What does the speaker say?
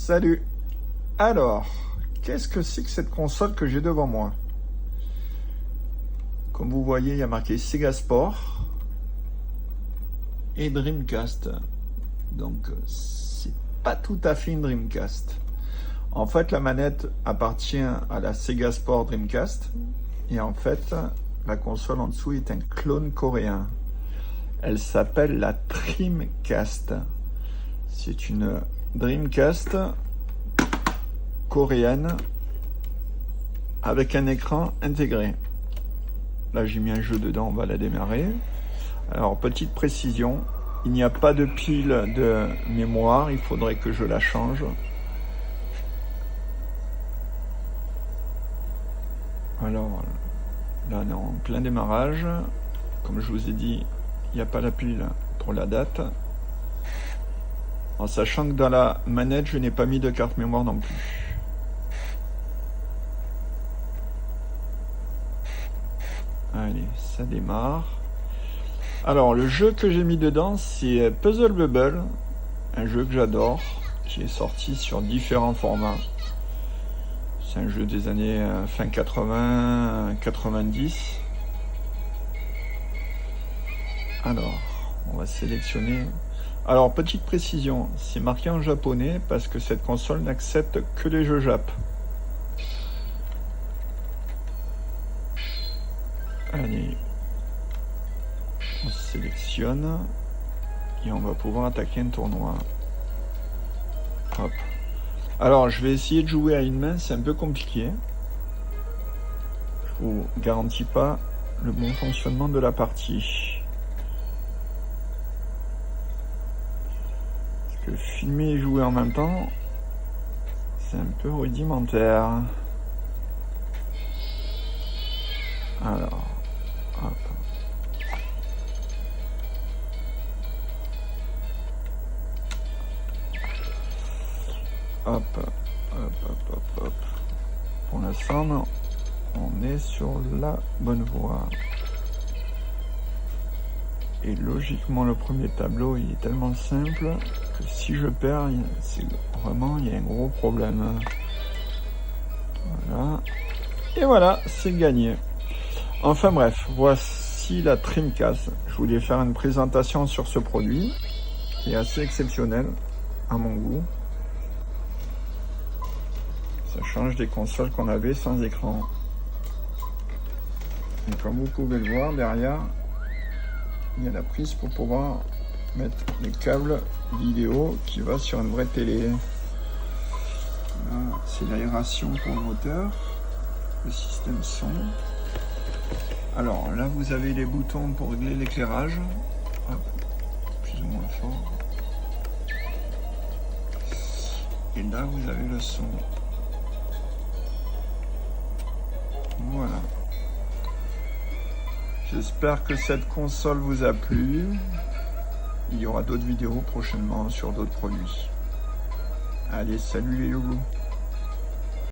Salut. Alors, qu'est-ce que c'est que cette console que j'ai devant moi? Comme vous voyez, il y a marqué Sega Sport et Dreamcast. Donc, c'est pas tout à fait une Dreamcast. En fait, la manette appartient à la Sega Sport Dreamcast. Et en fait, la console en dessous est un clone coréen. Elle s'appelle la Dreamcast. C'est une Dreamcast coréenne avec un écran intégré. Là, j'ai mis un jeu dedans, on va la démarrer. Alors, petite précision, il n'y a pas de pile de mémoire, il faudrait que je la change. Alors, là, on est en plein démarrage. Comme je vous ai dit, il n'y a pas la pile pour la date. En sachant que dans la manette, je n'ai pas mis de carte mémoire non plus. Allez, ça démarre. Alors, le jeu que j'ai mis dedans, c'est Puzzle Bubble, un jeu que j'adore, qui est sorti sur différents formats. C'est un jeu des années fin 80, 90. Alors, on va sélectionner. Alors, petite précision, c'est marqué en japonais parce que cette console n'accepte que les jeux Jap. Allez, on sélectionne et on va pouvoir attaquer un tournoi. Hop. Alors, je vais essayer de jouer à une main, c'est un peu compliqué. Je vous garantis pas le bon fonctionnement de la partie. Parce que filmer et jouer en même temps, c'est un peu rudimentaire. Alors, hop. Hop, hop, hop, hop, hop. Pour l'instant, on est sur la bonne voie. Et logiquement, le premier tableau, il est tellement simple que si je perds, il y a un gros problème. Voilà. Et voilà, c'est gagné. Enfin bref, voici la Dreamcast. Je voulais faire une présentation sur ce produit qui est assez exceptionnel à mon goût. Ça change des consoles qu'on avait sans écran. Et comme vous pouvez le voir, derrière, il y a la prise pour pouvoir mettre les câbles vidéo qui va sur une vraie télé. Là, c'est l'aération pour le moteur, le système son. Alors là, vous avez les boutons pour régler l'éclairage. Plus ou moins fort. Et là, vous avez le son. Voilà. J'espère que cette console vous a plu. Il y aura d'autres vidéos prochainement sur d'autres produits. Allez, salut les loulous.